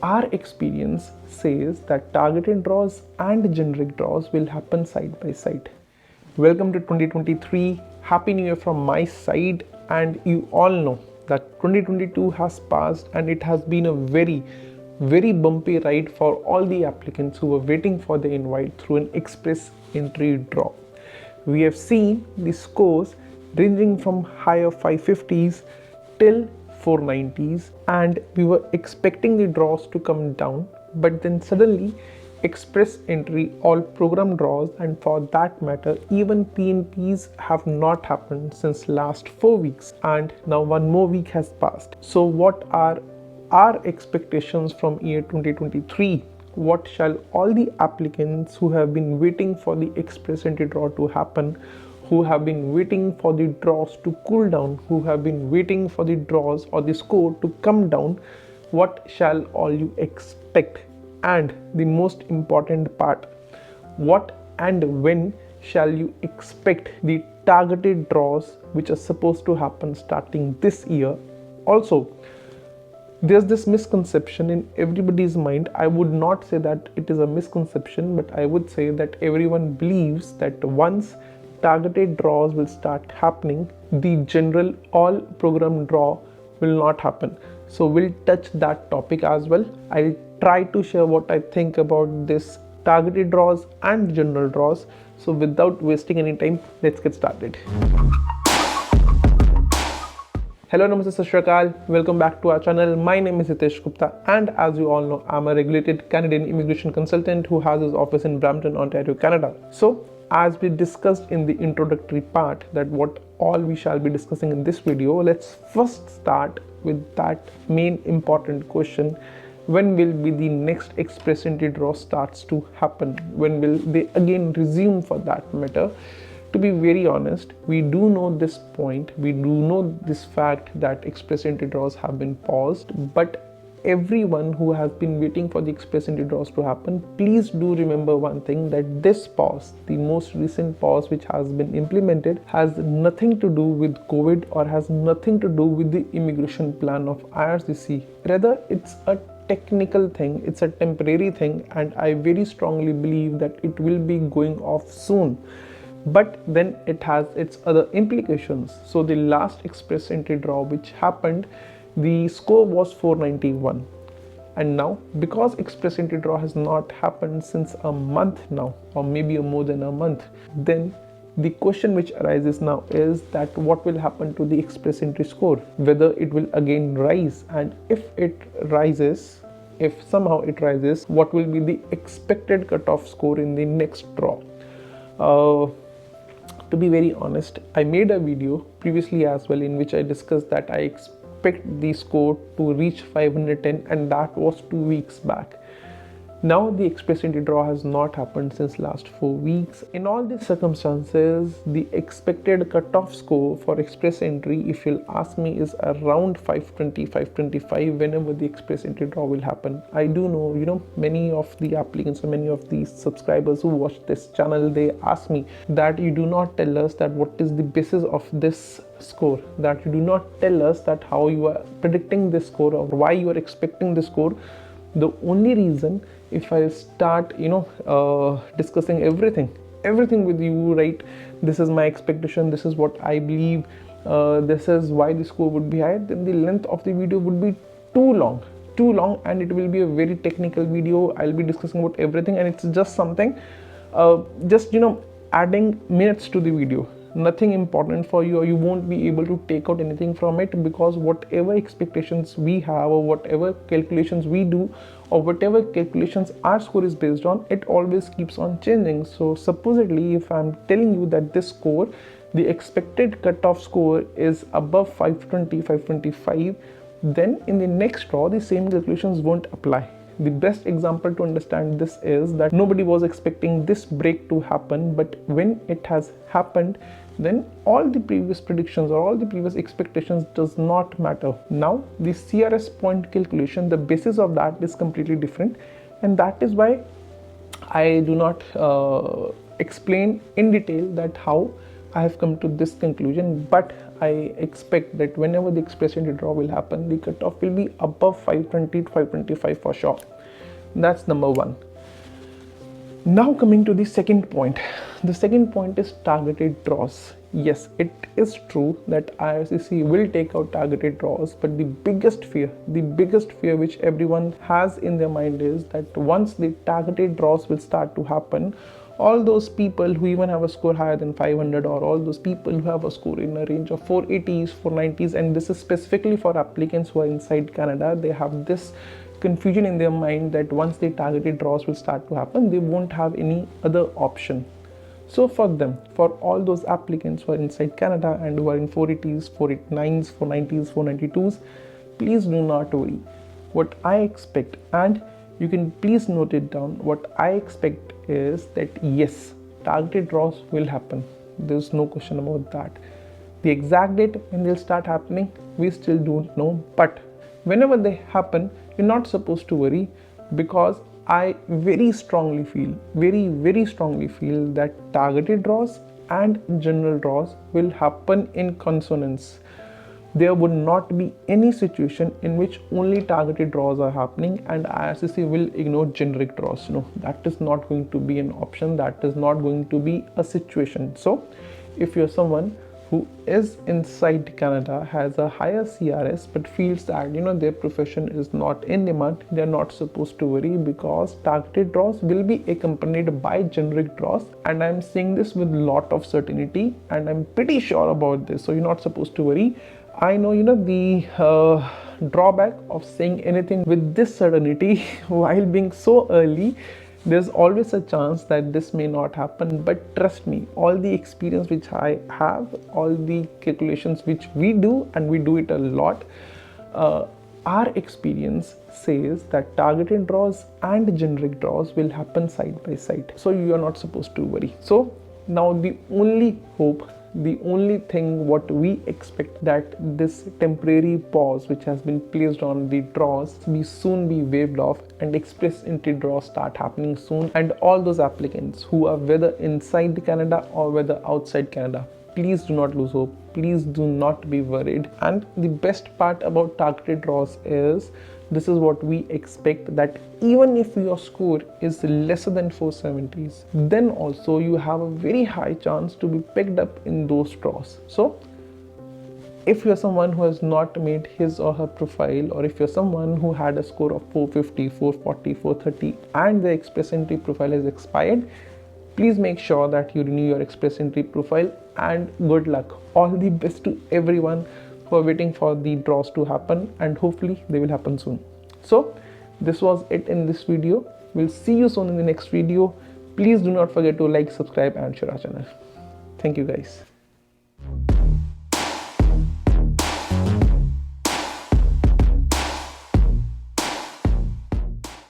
Our experience says that targeted draws and generic draws will happen side by side. Welcome to 2023. Happy New Year from my side. And you all know that 2022 has passed and it has been a very bumpy ride for all the applicants who were waiting for the invite through an express entry draw. We have seen the scores ranging from higher 550s till 490s, and we were expecting the draws to come down, but then suddenly express entry, all program draws, and for that matter even PNPs have not happened since last 4 weeks, and now one more week has passed. So what are our expectations from year 2023? What shall all the applicants who have been waiting for the express entry draw to happen, who have been waiting for the draws to cool down, who have been waiting for the draws or the score to come down, what shall all you expect? And the most important part, what and when shall you expect the targeted draws which are supposed to happen starting this year? Also, there's this misconception in everybody's mind. I would not say that it is a misconception, but I would say that everyone believes that once targeted draws will start happening, the general all program draw will not happen. So we'll touch that topic as well. I'll try to share what I think about this targeted draws and general draws. So without wasting any time, let's get started. Hello, Namaste, Sat Shri Akal. Welcome back to our channel. My name is Hitesh Gupta, and as you all know, I'm a regulated Canadian immigration consultant who has his office in Brampton, Ontario, Canada. So as we discussed in the introductory part that what all we shall be discussing in this video, let's first start with that main important question: when will be the next express entry draw starts to happen? When will they again resume, for that matter? To be very honest, we do know this point, we do know this fact that express entry draws have been paused, but everyone who has been waiting for the express entry draws to happen, please do remember one thing, that this pause, the most recent pause which has been implemented, has nothing to do with COVID or has nothing to do with the immigration plan of IRCC. Rather, it's a technical thing, it's a temporary thing, and I very strongly believe that it will be going off soon. But then it has its other implications. So the last express entry draw which happened, the score was 491, and now because express entry draw has not happened since a month now, or maybe more than a month, then the question which arises now is that what will happen to the express entry score, whether it will again rise, and if it rises, if somehow it rises, what will be the expected cutoff score in the next draw? To be very honest, I made a video previously as well in which I discussed that I expect the score to reach 510, and that was 2 weeks back. Now the express entry draw has not happened since last 4 weeks. In all these circumstances, the expected cutoff score for express entry, if you'll ask me, is around 520, 525 whenever the express entry draw will happen. I do know, many of the applicants or many of the subscribers who watch this channel, they ask me that you do not tell us that what is the basis of this score, that you do not tell us that how you are predicting this score or why you are expecting this score. The only reason, if I start discussing everything with you, right, this is my expectation, this is what I believe, this is why the score would be high, then the length of the video would be too long, and it will be a very technical video. I'll be discussing about everything, and it's just something adding minutes to the video, nothing important for you, or you won't be able to take out anything from it, because whatever expectations we have or whatever calculations we do or whatever calculations our score is based on, it always keeps on changing. So supposedly, if I'm telling you that this score, the expected cutoff score is above 520, 525, then in the next draw the same calculations won't apply. The best example to understand this is that nobody was expecting this break to happen, but when it has happened, then all the previous predictions or all the previous expectations does not matter. Now the CRS point calculation, the basis of that is completely different, and that is why I do not explain in detail that how I have come to this conclusion, but I expect that whenever the express entry draw will happen, the cutoff will be above 520 to 525 for sure. That's number one. Now coming to the second point. The second point is targeted draws. Yes, it is true that RCIC will take out targeted draws, but the biggest fear which everyone has in their mind is that once the targeted draws will start to happen, all those people who even have a score higher than 500, or all those people who have a score in a range of 480s, 490s, and this is specifically for applicants who are inside Canada, they have this confusion in their mind that once the targeted draws will start to happen, they won't have any other option. So for them, for all those applicants who are inside Canada and who are in 480s, 489s, 490s, 492s, please do not worry. What I expect, and you can please note it down, what I expect is that yes, targeted draws will happen. There's no question about that. The exact date when they'll start happening, we still don't know, but whenever they happen, you're not supposed to worry, because I very strongly feel that targeted draws and general draws will happen in consonance. There would not be any situation in which only targeted draws are happening and RCIC will ignore generic draws. No, that is not going to be an option. That is not going to be a situation. So if you're someone who is inside Canada, has a higher CRS, but feels that their profession is not in demand, they're not supposed to worry, because targeted draws will be accompanied by generic draws, and I'm saying this with a lot of certainty and I'm pretty sure about this. So you're not supposed to worry. I know the drawback of saying anything with this certainty while being so early. There's always a chance that this may not happen, but trust me, all the experience which I have, all the calculations which we do, and we do it a lot, our experience says that targeted draws and generic draws will happen side by side. So you are not supposed to worry. So now the only hope, the only thing what we expect, that this temporary pause which has been placed on the draws be soon be waived off and express entry draws start happening soon, and all those applicants who are whether inside Canada or whether outside Canada, please do not lose hope, please do not be worried. And the best part about targeted draws is, this is what we expect, that even if your score is lesser than 470s, then also you have a very high chance to be picked up in those draws. So if you're someone who has not made his or her profile, or if you're someone who had a score of 450, 440, 430 and the express entry profile has expired, please make sure that you renew your express entry profile, and good luck. All the best to everyone who are waiting for the draws to happen, and hopefully they will happen soon. So this was it in this video. We'll see you soon in the next video. Please do not forget to like, subscribe and share our channel. Thank you guys.